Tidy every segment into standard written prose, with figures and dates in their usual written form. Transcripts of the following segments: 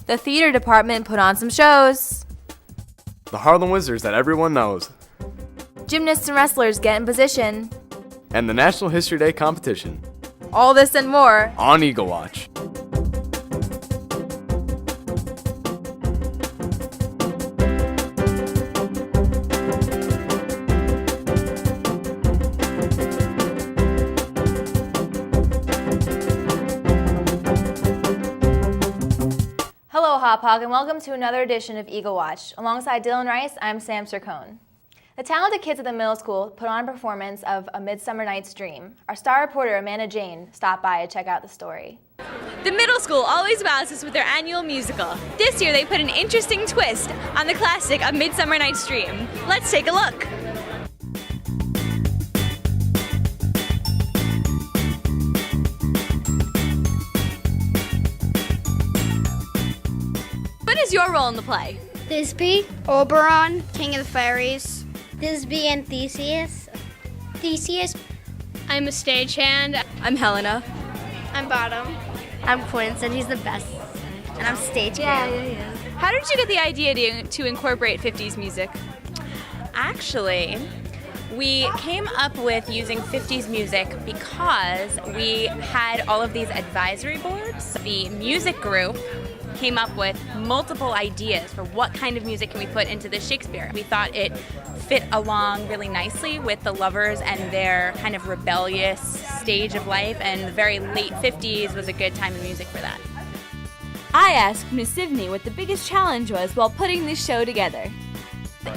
The theater department put on some shows. The Harlem Wizards that everyone knows. Gymnasts and wrestlers get in position. And the National History Day competition. All this and more on Eagle Watch. Hello, Hop Hog, and welcome to another edition of Eagle Watch. Alongside Dylan Rice, I'm Sam Sircone. The talented kids at the middle school put on a performance of A Midsummer Night's Dream. Our star reporter, Amanda Jane, stopped by to check out the story. The middle school always wows us with their annual musical. This year they put an interesting twist on the classic A Midsummer Night's Dream. Let's take a look. What is your role in the play? Thisbe, Oberon, King of the Fairies. Thisbe and Theseus. Theseus. I'm a stagehand. I'm Helena. I'm Bottom. I'm Quince, and he's the best. And I'm stagehand. How did you get the idea to incorporate 50s music? Actually, we came up with using 50s music because we had all of these advisory boards. The music group came up with multiple ideas for what kind of music can we put into the Shakespeare. We thought it fit along really nicely with the lovers and their kind of rebellious stage of life, and the very late 50s was a good time of music for that. I asked Miss Sivney what the biggest challenge was while putting this show together.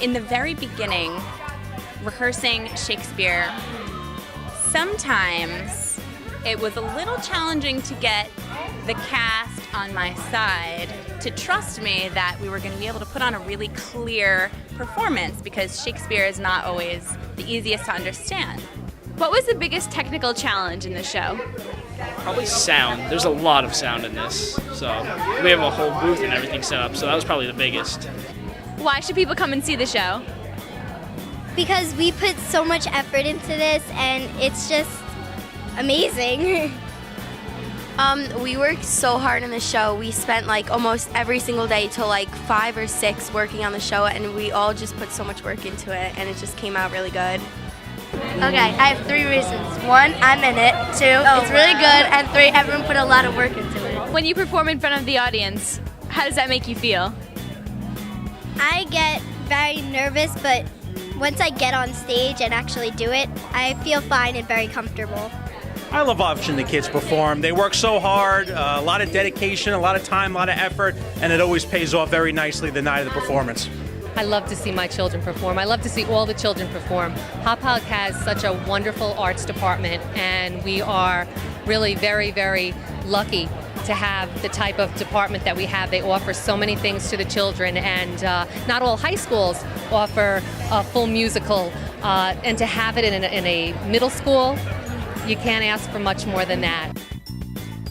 In the very beginning, rehearsing Shakespeare, sometimes it was a little challenging to get the cast on my side to trust me that we were going to be able to put on a really clear performance, because Shakespeare is not always the easiest to understand. What was the biggest technical challenge in the show? Probably sound. There's a lot of sound in this. So we have a whole booth and everything set up, so that was probably the biggest. Why should people come and see the show? Because we put so much effort into this, and it's just amazing. We worked so hard on the show. We spent like almost every single day till like 5 or 6 working on the show, and we all just put so much work into it, and it just came out really good. Okay, I have 3 reasons. 1, I'm in it. 2, it's really good. And 3, everyone put a lot of work into it. When you perform in front of the audience, how does that make you feel? I get very nervous, but once I get on stage and actually do it, I feel fine and very comfortable. I love watching the kids perform. They work so hard, a lot of dedication, a lot of time, a lot of effort, and it always pays off very nicely the night of the performance. I love to see my children perform. I love to see all the children perform. Hop Hog has such a wonderful arts department, and we are really very, very lucky to have the type of department that we have. They offer so many things to the children, and not all high schools offer a full musical, and to have it in a middle school, you can't ask for much more than that.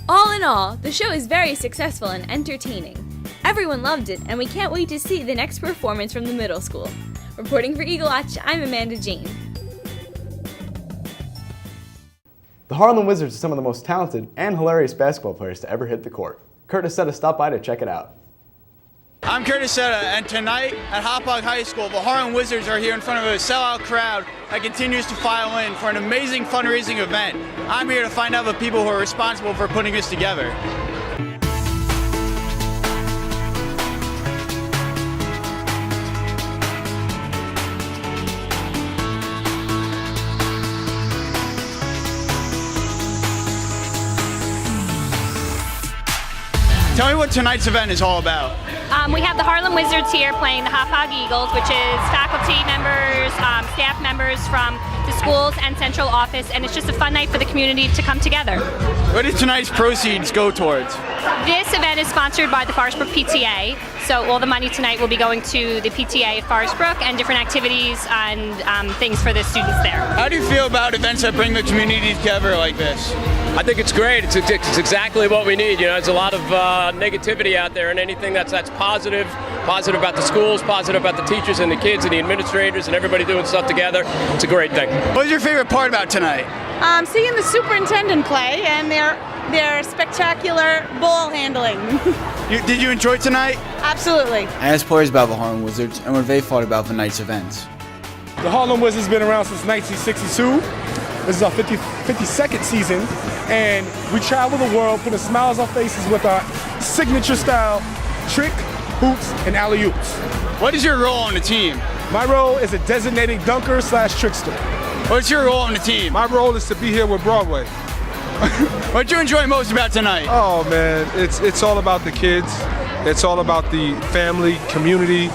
All in all, the show is very successful and entertaining. Everyone loved it, and we can't wait to see the next performance from the middle school. Reporting for Eagle Watch, I'm Amanda Jane. The Harlem Wizards are some of the most talented and hilarious basketball players to ever hit the court. Curtis Setta stopped by to check it out. I'm Curtis Setta, and tonight at Hop Hog High School, the Harlem Wizards are here in front of a sellout crowd that continues to file in for an amazing fundraising event. I'm here to find out the people who are responsible for putting this together. Tell me what tonight's event is all about. We have the Harlem Wizards here playing the Hop Hog Eagles, which is faculty members, staff members from the schools and central office, and it's just a fun night for the community to come together. What did tonight's proceeds go towards? This event is sponsored by the Forest Brook PTA, so all the money tonight will be going to the PTA at Forest Brook and different activities and things for the students there. How do you feel about events that bring the community together like this? I think it's great. It's exactly what we need. You know, there's a lot of negativity out there, and anything that's positive about the schools, positive about the teachers and the kids and the administrators and everybody doing stuff together. It's a great thing. What was your favorite part about tonight? Seeing the superintendent play, and they're their spectacular ball handling. Did you enjoy tonight? Absolutely. I asked players about the Harlem Wizards and what they thought about the night's events. The Harlem Wizards have been around since 1962. This is our 52nd season, and we travel the world putting smiles on faces with our signature style trick, hoops, and alley-oops. What is your role on the team? My role is a designated dunker / trickster. What's your role on the team? My role is to be here with Broadway. What did you enjoy most about tonight? Oh man, it's all about the kids. It's all about the family, community.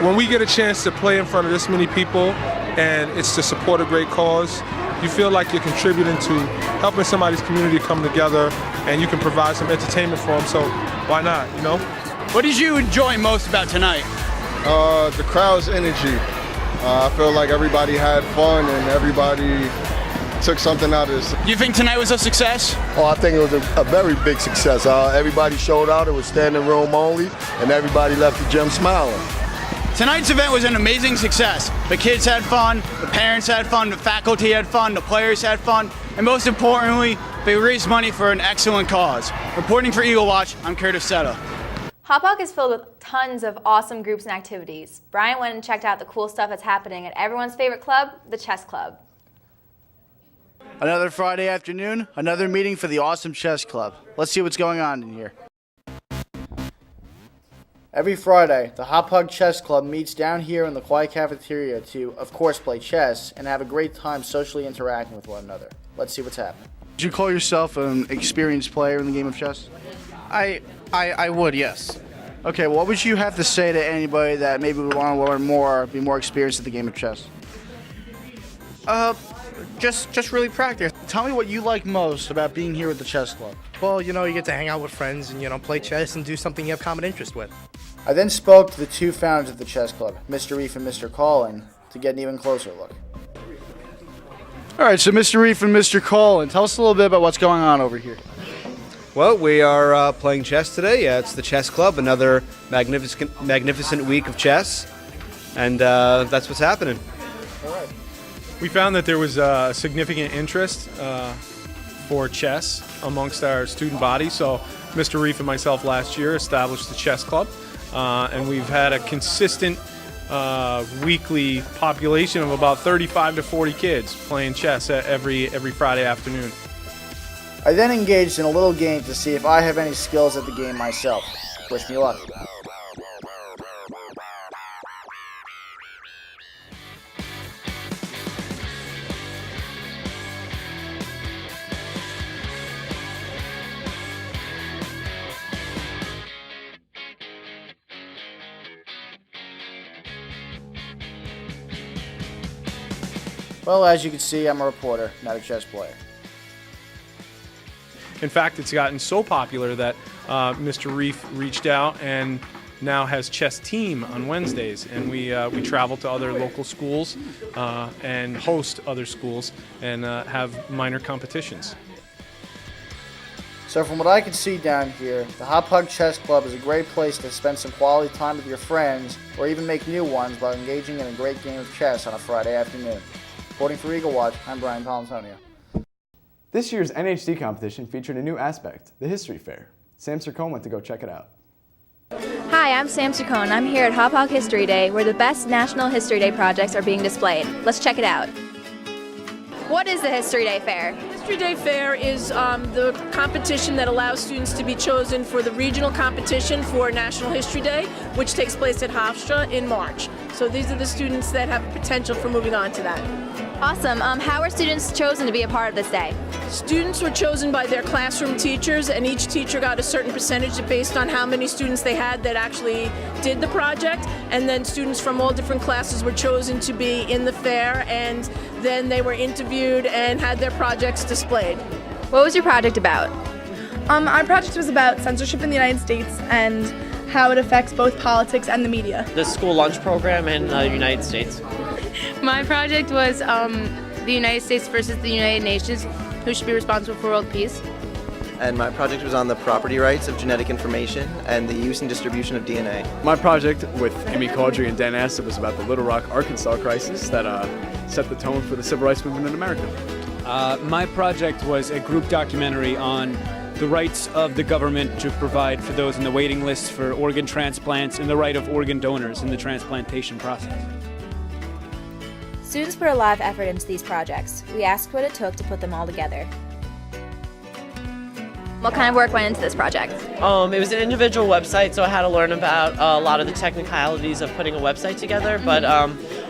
When we get a chance to play in front of this many people and it's to support a great cause, you feel like you're contributing to helping somebody's community come together, and you can provide some entertainment for them, so why not, you know? What did you enjoy most about tonight? The crowd's energy. I feel like everybody had fun and everybody took something out of this. You think tonight was a success? Oh, I think it was a very big success. Everybody showed out. It was standing room only, and everybody left the gym smiling. Tonight's event was an amazing success. The kids had fun, the parents had fun, the faculty had fun, the players had fun, and most importantly, they raised money for an excellent cause. Reporting for Eagle Watch, I'm Curtis Setta. Hop is filled with tons of awesome groups and activities. Brian went and checked out the cool stuff that's happening at everyone's favorite club, the Chess Club. Another Friday afternoon, another meeting for the awesome Chess Club. Let's see what's going on in here. Every Friday, the Hop Hog Chess Club meets down here in the quiet cafeteria to, of course, play chess and have a great time socially interacting with one another. Let's see what's happening. Would you call yourself an experienced player in the game of chess? I would, yes. Okay, what would you have to say to anybody that maybe would want to learn more, be more experienced at the game of chess? Just really practice. Tell me what you like most about being here at the Chess Club. Well, you get to hang out with friends and, play chess and do something you have common interest with. I then spoke to the two founders of the Chess Club, Mr. Reef and Mr. Collin, to get an even closer look. All right, so Mr. Reef and Mr. Collin, tell us a little bit about what's going on over here. Well, we are playing chess today. It's the Chess Club, another magnificent week of chess, and that's what's happening. All right. We found that there was significant interest for chess amongst our student body, so Mr. Reef and myself last year established the Chess Club, and we've had a consistent weekly population of about 35 to 40 kids playing chess every Friday afternoon. I then engaged in a little game to see if I have any skills at the game myself. Wish me luck. Well, as you can see, I'm a reporter, not a chess player. In fact, it's gotten so popular that Mr. Reef reached out and now has chess team on Wednesdays, and we travel to other local schools and host other schools and have minor competitions. So from what I can see down here, the Hop Hug Chess Club is a great place to spend some quality time with your friends or even make new ones by engaging in a great game of chess on a Friday afternoon. Reporting for Eagle Watch, I'm Brian Palantonio. This year's NHD competition featured a new aspect, the History Fair. Sam Sircone went to go check it out. Hi, I'm Sam Sircone. I'm here at Hop Hog History Day, where the best National History Day projects are being displayed. Let's check it out. What is the History Day Fair? History Day Fair is the competition that allows students to be chosen for the regional competition for National History Day, which takes place at Hofstra in March. So these are the students that have potential for moving on to that. Awesome. How were students chosen to be a part of this day? Students were chosen by their classroom teachers, and each teacher got a certain percentage based on how many students they had that actually did the project. And then students from all different classes were chosen to be in the fair, and then they were interviewed and had their projects displayed. What was your project about? Our project was about censorship in the United States and how it affects both politics and the media. The school lunch program in the United States. My project was the United States versus the United Nations, who should be responsible for world peace. And my project was on the property rights of genetic information and the use and distribution of DNA. My project with Amy Caudry and Dan Astor was about the Little Rock, Arkansas crisis that set the tone for the civil rights movement in America. My project was a group documentary on the rights of the government to provide for those in the waiting list for organ transplants and the right of organ donors in the transplantation process. Students put a lot of effort into these projects. We asked what it took to put them all together. What kind of work went into this project? It was an individual website, so I had to learn about a lot of the technicalities of putting a website together, but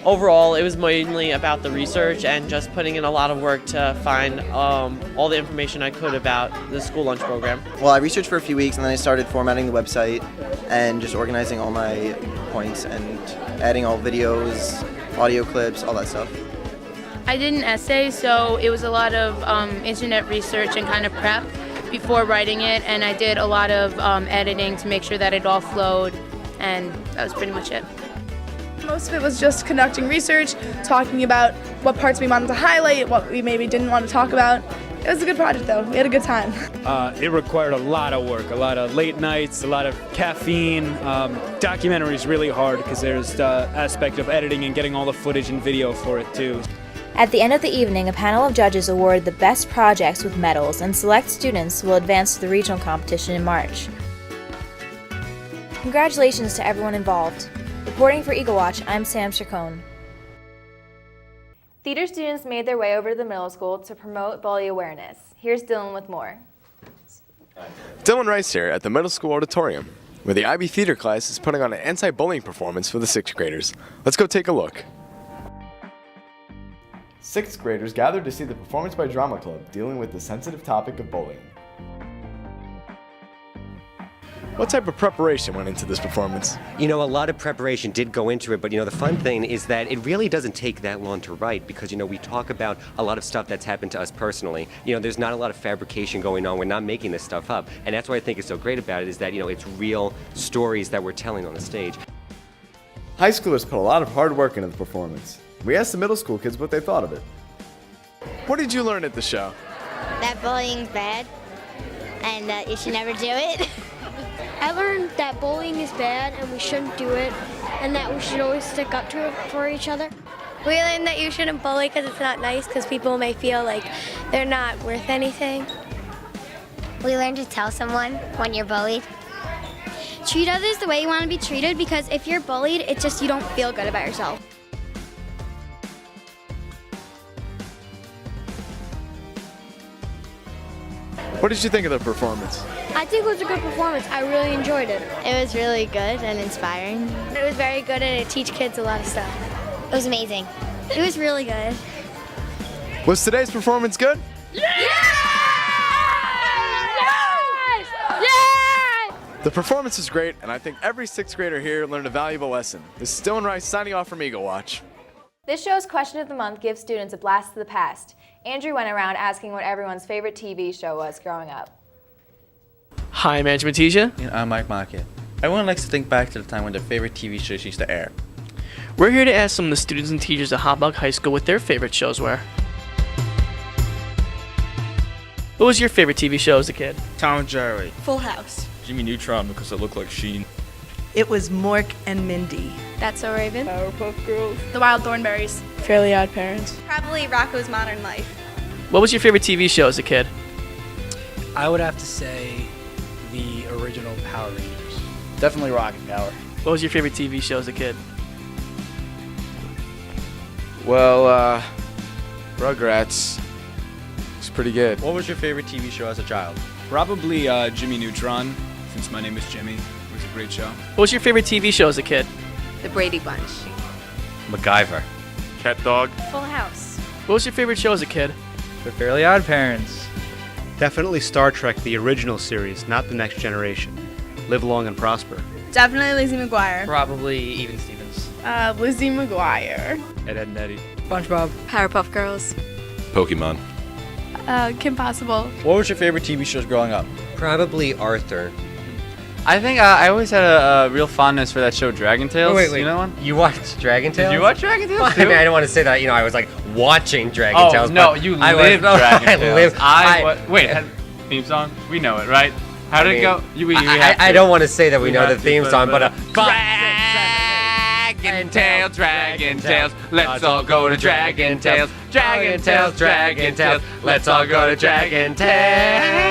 overall it was mainly about the research and just putting in a lot of work to find all the information I could about the school lunch program. Well, I researched for a few weeks and then I started formatting the website and just organizing all my points and adding all videos, audio clips, all that stuff. I did an essay, so it was a lot of internet research and kind of prep before writing it, and I did a lot of editing to make sure that it all flowed, and that was pretty much it. Most of it was just conducting research, talking about what parts we wanted to highlight, what we maybe didn't want to talk about. It was a good project though, we had a good time. It required a lot of work, a lot of late nights, a lot of caffeine. Documentary is really hard because there's the aspect of editing and getting all the footage and video for it too. At the end of the evening, a panel of judges award the best projects with medals, and select students will advance to the regional competition in March. Congratulations to everyone involved. Reporting for Eagle Watch, I'm Sam Chacon. Theater students made their way over to the middle school to promote bully awareness. Here's Dylan with more. Dylan Rice here at the middle school auditorium, where the IB theater class is putting on an anti-bullying performance for the 6th graders. Let's go take a look. 6th graders gathered to see the Performance by Drama Club dealing with the sensitive topic of bullying. What type of preparation went into this performance? You know, a lot of preparation did go into it, but you know, the fun thing is that it really doesn't take that long to write because, you know, we talk about a lot of stuff that's happened to us personally. You know, there's not a lot of fabrication going on. We're not making this stuff up. And that's what I think is so great about it is that, you know, it's real stories that we're telling on the stage. High schoolers put a lot of hard work into the performance. We asked the middle school kids what they thought of it. What did you learn at the show? That bullying's bad and that you should never do it. I learned that bullying is bad and we shouldn't do it and that we should always stick up to it for each other. We learned that you shouldn't bully because it's not nice because people may feel like they're not worth anything. We learned to tell someone when you're bullied. Treat others the way you want to be treated because if you're bullied, it's just you don't feel good about yourself. What did you think of the performance? I think it was a good performance. I really enjoyed it. It was really good and inspiring. It was very good and it teaches kids a lot of stuff. It was amazing. It was really good. Was today's performance good? Yes! Yes! The performance was great, and I think every 6th grader here learned a valuable lesson. This is Dylan Rice signing off from Eagle Watch. This show's question of the month gives students a blast to the past. Andrew went around asking what everyone's favorite TV show was growing up. Hi, I'm Andrew Matija. And I'm Mike Makia. Everyone likes to think back to the time when their favorite TV shows used to air. We're here to ask some of the students and teachers at Hopog High School what their favorite shows were. What was your favorite TV show as a kid? Tom and Jerry. Full House. Jimmy Neutron because it looked like Sheen. It was Mork and Mindy. That's So Raven. Powerpuff Girls. The Wild Thornberrys. Fairly Odd Parents. Probably Rocko's Modern Life. What was your favorite TV show as a kid? I would have to say the original Power Rangers. Definitely Rocket Power. What was your favorite TV show as a kid? Well, Rugrats. It's pretty good. What was your favorite TV show as a child? Probably Jimmy Neutron, since my name is Jimmy. It was a great show. What was your favorite TV show as a kid? The Brady Bunch. MacGyver. Cat Dog. Full House. What was your favorite show as a kid? The Fairly Odd Parents. Definitely Star Trek, the original series, not the Next Generation. Live long and prosper. Definitely Lizzie McGuire. Probably Even Stevens. Lizzie McGuire. Ed, Edd, and Eddy. SpongeBob. Powerpuff Girls. Pokemon. Kim Possible. What was your favorite TV shows growing up? Probably Arthur. I think I always had a real fondness for that show, Dragon Tales. Wait. You know one? You watched Dragon Tales? Did you watch Dragon Tales Well, too? I mean, I don't want to say that, you know, I was like watching Dragon Tales. No, but you I lived was, Dragon Tales. Wait, theme song? We know it, right? How did it go? I don't want to say that we know the theme song, but Dragon Tales, Dragon Tales. Let's all go to Dragon Tales. Dragon Tales, Dragon Tales. Let's all go to Dragon Tales.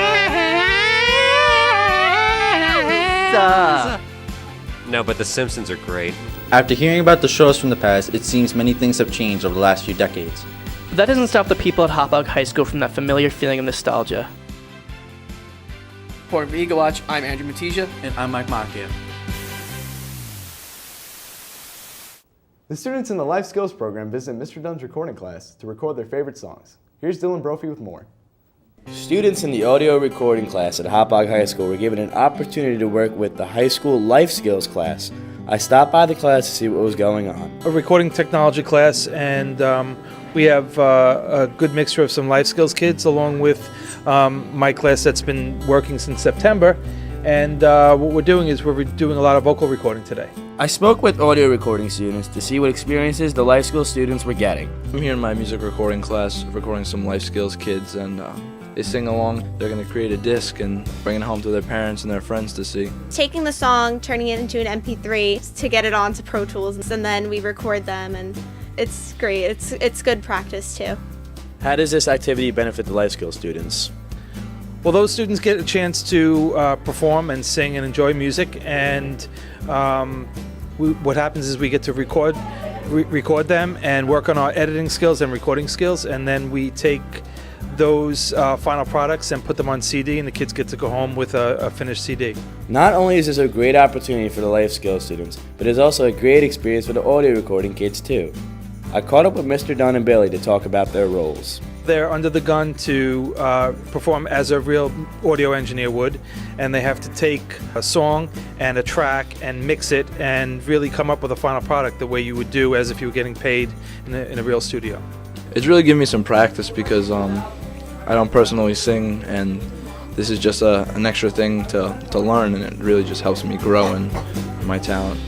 No, but The Simpsons are great. After hearing about the shows from the past, it seems many things have changed over the last few decades. But that doesn't stop the people at Hopog High School from that familiar feeling of nostalgia. Reporting for Eagle Watch, I'm Andrew Matija. And I'm Mike Macchia. The students in the Life Skills program visit Mr. Dunn's recording class to record their favorite songs. Here's Dylan Brophy with more. Students in the audio recording class at Hopog High School were given an opportunity to work with the high school life skills class. I stopped by the class to see what was going on. A recording technology class, and we have a good mixture of some life skills kids along with my class that's been working since September. And what we're doing is we're doing a lot of vocal recording today. I spoke with audio recording students to see what experiences the life skills students were getting. I'm here in my music recording class, recording some life skills kids, and they sing along. They're going to create a disc and bring it home to their parents and their friends to see. Taking the song, turning it into an MP3 to get it onto Pro Tools, and then we record them, and it's great. It's good practice too. How does this activity benefit the life skills students? Well, those students get a chance to perform and sing and enjoy music, and what happens is we get to record them and work on our editing skills and recording skills, and then we take those final products and put them on CD, and the kids get to go home with a finished CD. Not only is this a great opportunity for the life skills students, but it's also a great experience for the audio recording kids too. I caught up with Mr. Dunn and Bailey to talk about their roles. They're under the gun to perform as a real audio engineer would, and they have to take a song and a track and mix it and really come up with a final product the way you would do as if you were getting paid in a real studio. It's really given me some practice because I don't personally sing, and this is just an extra thing to learn, and it really just helps me grow in my talent.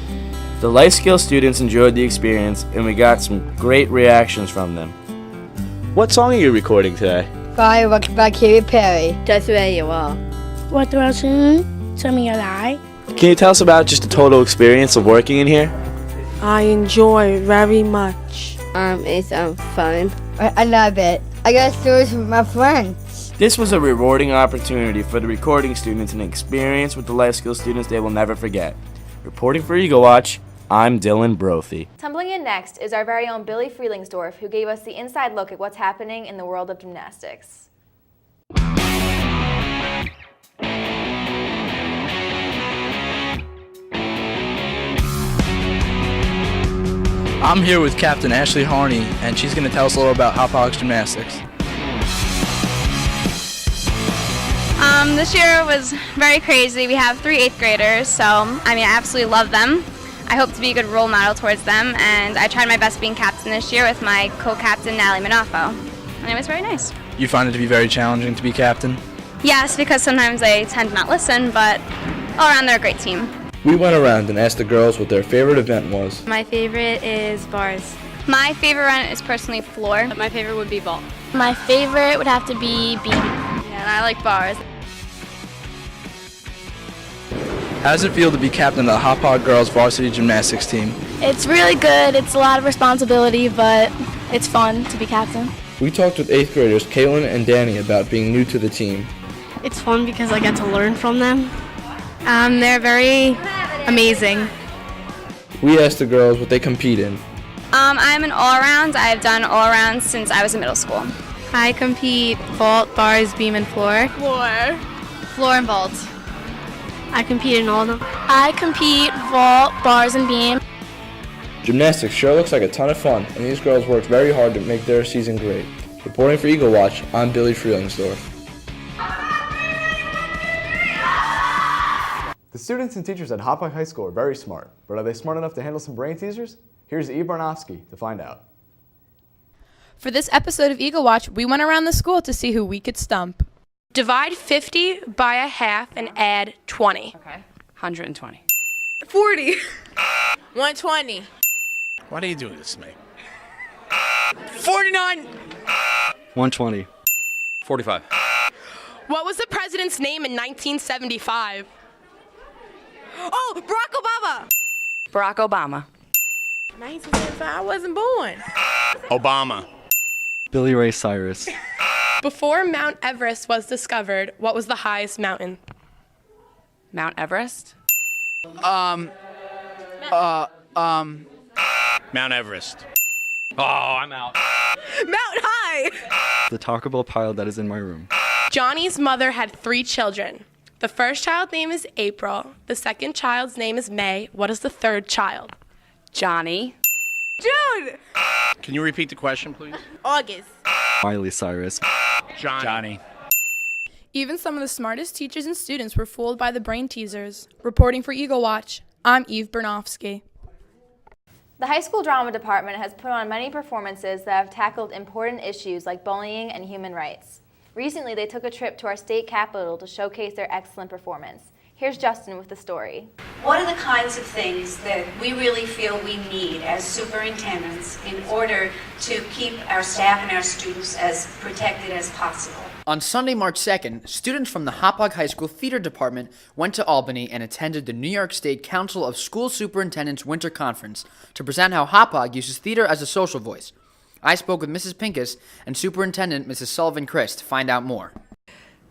The life skills students enjoyed the experience, and we got some great reactions from them. What song are you recording today? Fireworks by Katy Perry. Just where you are. What do I sing? Tell me a lie. Can you tell us about just the total experience of working in here? I enjoy very much. It's fun. I love it. I got stories with my friends. This was a rewarding opportunity for the recording students and an experience with the life skills students they will never forget. Reporting for Eagle Watch, I'm Dylan Brophy. Tumbling in next is our very own Billy Freelingsdorf, who gave us the inside look at what's happening in the world of gymnastics. I'm here with Captain Ashley Harney, and she's going to tell us a little about Hopog's Gymnastics. This year was very crazy. We have 3 8th graders, so I absolutely love them. I hope to be a good role model towards them, and I tried my best being captain this year with my co-captain, Natalie Manafo, and it was very nice. You find it to be very challenging to be captain? Yes, because sometimes they tend to not listen, but all around they're a great team. We went around and asked the girls what their favorite event was. My favorite is bars. My favorite run is personally floor. My favorite would be vault. My favorite would have to be beam. Yeah, and I like bars. How does it feel to be captain of the Hopog girls varsity gymnastics team? It's really good. It's a lot of responsibility, but it's fun to be captain. We talked with 8th graders Caitlin and Danny about being new to the team. It's fun because I get to learn from them. They're very amazing. We asked the girls what they compete in. I'm an all-around. I've done all-arounds since I was in middle school. I compete vault, bars, beam, and floor. Floor and vault. I compete in all of them. I compete vault, bars, and beam. Gymnastics sure looks like a ton of fun, and these girls worked very hard to make their season great. Reporting for Eagle Watch, I'm Billy Freelingsdorf. The students and teachers at Hopog High School are very smart, but are they smart enough to handle some brain teasers? Here's E. Barnofsky to find out. For this episode of Eagle Watch, we went around the school to see who we could stump. Divide 50 by a half and add 20. Okay. 120. 40. 120. Why are you doing this to me? 49. 120. 45. What was the president's name in 1975? Oh, Barack Obama. Barack Obama. 1975, I wasn't born. Obama. Billy Ray Cyrus. Before Mount Everest was discovered, what was the highest mountain? Mount Everest? Mount Everest. Oh, I'm out. Mount High! The Taco Bell pile that is in my room. Johnny's mother had 3 children. The first child's name is April. The second child's name is May. What is the third child? Johnny. June! Can you repeat the question, please? August. Miley Cyrus. Johnny. Even some of the smartest teachers and students were fooled by the brain teasers. Reporting for Eagle Watch, I'm Eve Bernofsky. The high school drama department has put on many performances that have tackled important issues like bullying and human rights. Recently, they took a trip to our state capitol to showcase their excellent performance. Here's Justin with the story. What are the kinds of things that we really feel we need as superintendents in order to keep our staff and our students as protected as possible? On Sunday, March 2nd, students from the Hauppauge High School Theater Department went to Albany and attended the New York State Council of School Superintendents Winter Conference to present how Hauppauge uses theater as a social voice. I spoke with Mrs. Pincus and Superintendent Mrs. Sullivan-Christ to find out more.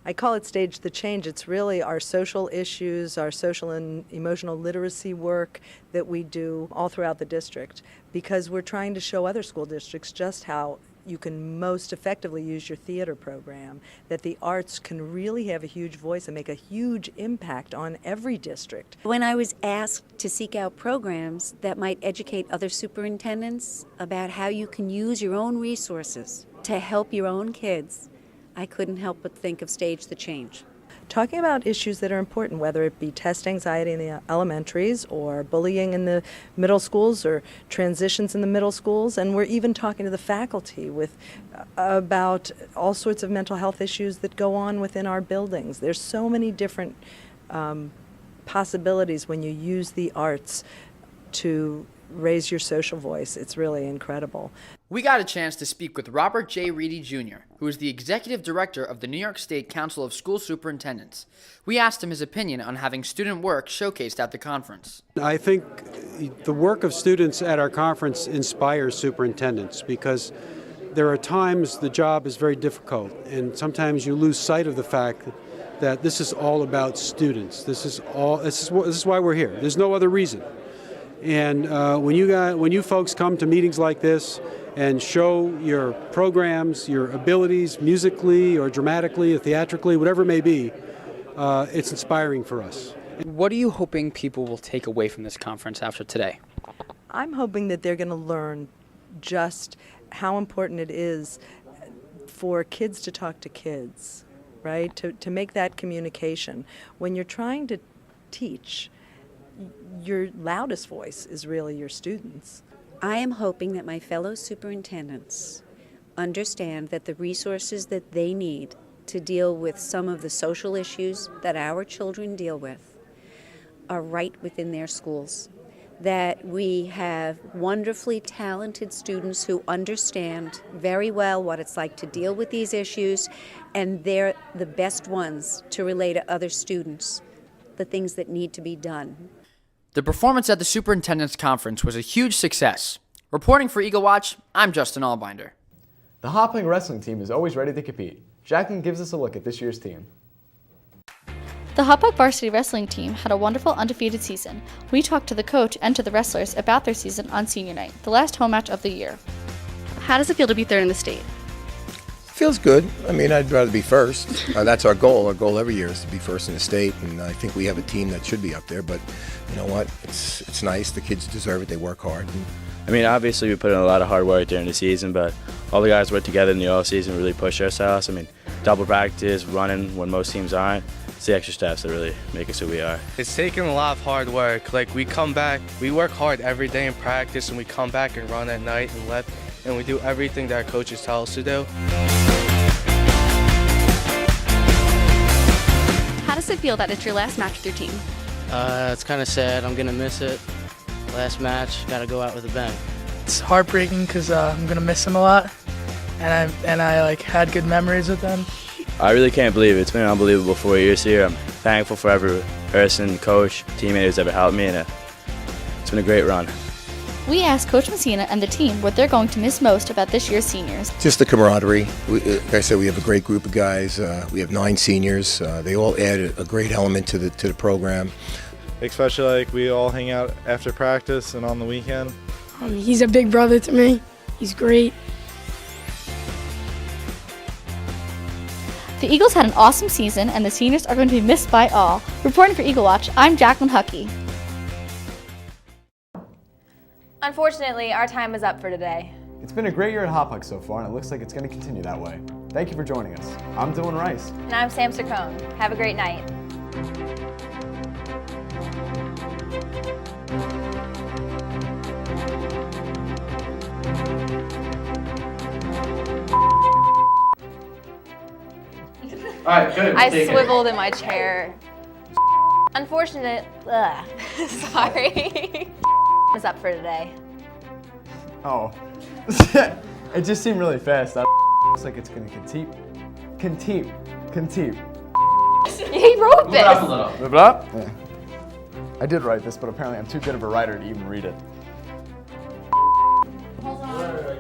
I call it Stage the Change. It's really our social issues, our social and emotional literacy work that we do all throughout the district, because we're trying to show other school districts just how you can most effectively use your theater program, that the arts can really have a huge voice and make a huge impact on every district. When I was asked to seek out programs that might educate other superintendents about how you can use your own resources to help your own kids, I couldn't help but think of Stage the Change. Talking about issues that are important, whether it be test anxiety in the elementaries or bullying in the middle schools or transitions in the middle schools, and we're even talking to the faculty about all sorts of mental health issues that go on within our buildings. There's so many different possibilities when you use the arts to raise your social voice. It's really incredible. We got a chance to speak with Robert J. Reedy Jr., who is the Executive Director of the New York State Council of School Superintendents. We asked him his opinion on having student work showcased at the conference. I think the work of students at our conference inspires superintendents because there are times the job is very difficult, and sometimes you lose sight of the fact that this is all about students. This is why we're here. There's no other reason. And when you folks come to meetings like this and show your programs, your abilities musically or dramatically or theatrically, whatever it may be, it's inspiring for us. What are you hoping people will take away from this conference after today? I'm hoping that they're going to learn just how important it is for kids to talk to kids, right? To make that communication. When you're trying to teach, your loudest voice is really your students. I am hoping that my fellow superintendents understand that the resources that they need to deal with some of the social issues that our children deal with are right within their schools. That we have wonderfully talented students who understand very well what it's like to deal with these issues, and they're the best ones to relay to other students the things that need to be done. The performance at the Superintendent's Conference was a huge success. Reporting for Eagle Watch, I'm Justin Allbinder. The Hauppauge wrestling team is always ready to compete. Jacqueline gives us a look at this year's team. The Hauppauge varsity wrestling team had a wonderful undefeated season. We talked to the coach and to the wrestlers about their season on senior night, the last home match of the year. How does it feel to be third in the state? Feels good. I mean, I'd rather be first. That's our goal. Our goal every year is to be first in the state, and I think we have a team that should be up there. But you know what? It's nice. The kids deserve it. They work hard. I mean, obviously we put in a lot of hard work during the season, but all the guys work together in the off season, really push ourselves. I mean, double practice, running when most teams aren't. It's the extra steps that really make us who we are. It's taken a lot of hard work. Like, we come back, we work hard every day in practice, and we come back and run at night and lift, and we do everything that our coaches tell us to do. How does it feel that it's your last match with your team? It's kind of sad. I'm going to miss it. Last match, got to go out with a bang. It's heartbreaking because I'm going to miss them a lot, and I like had good memories with them. I really can't believe it. It's been an unbelievable 4 years here. I'm thankful for every person, coach, teammate who's ever helped me, and it's been a great run. We asked Coach Messina and the team what they're going to miss most about this year's seniors. Just the camaraderie. Like I said, we have a great group of guys. We have 9 seniors. They all add a great element to the program. Especially like we all hang out after practice and on the weekend. He's a big brother to me. He's great. The Eagles had an awesome season, and the seniors are going to be missed by all. Reporting for Eagle Watch, I'm Jacqueline Huckey. Unfortunately, our time is up for today. It's been a great year at Hop so far, and it looks like it's going to continue that way. Thank you for joining us. I'm Dylan Rice. And I'm Sam Sircone. Have a great night. All right, good. I swiveled in my chair. Unfortunate. Sorry. is up for today. Oh. It just seemed really fast. That looks like it's gonna continue. He wrote this. Move it up? Yeah. I did write this, but apparently I'm too good of a writer to even read it. Hold on.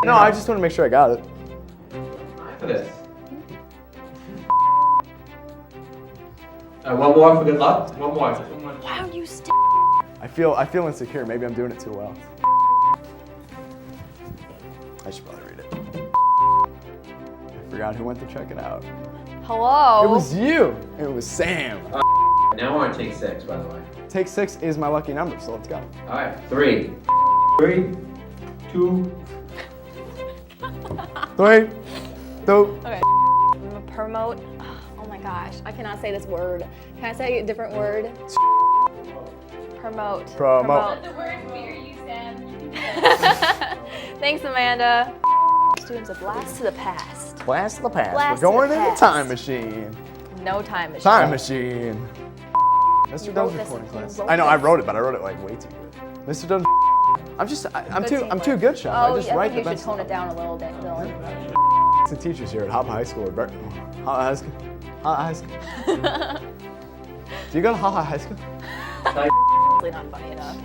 No, I just want to make sure I got it. For this. One more for good luck. One more. Why don't you stick? I feel insecure. Maybe I'm doing it too well. I should probably read it. I forgot who went to check it out. Hello? It was you. It was Sam. Now we're on take 6, by the way. Take 6 is my lucky number, so let's go. All right, 3, 2. 3, 2. Okay. Promote. Oh my gosh, I cannot say this word. Can I say a different word? Promote. Promote. The word fear you, Sam. Thanks, Amanda. Students, a blast to the past. Blast to the past. Blast We're going to in the the past. time machine. No time machine. Time machine. Mr. Dunn's wrote this. recording class. You wrote I know, I this. wrote it, but I wrote it like way too good. Mr. Dunn. I'm too good, Chef. Oh, I just I write think the you should best. tone it down a little bit, Dylan. The teachers here at Hop High School. High School. High School. Do you go to High School? It's not funny enough.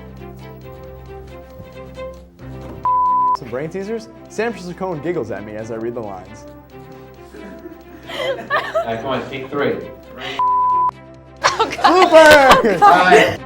Some brain teasers? Sam Sircone giggles at me as I read the lines. All right, come on, take 3. Oh, God. Super! All right.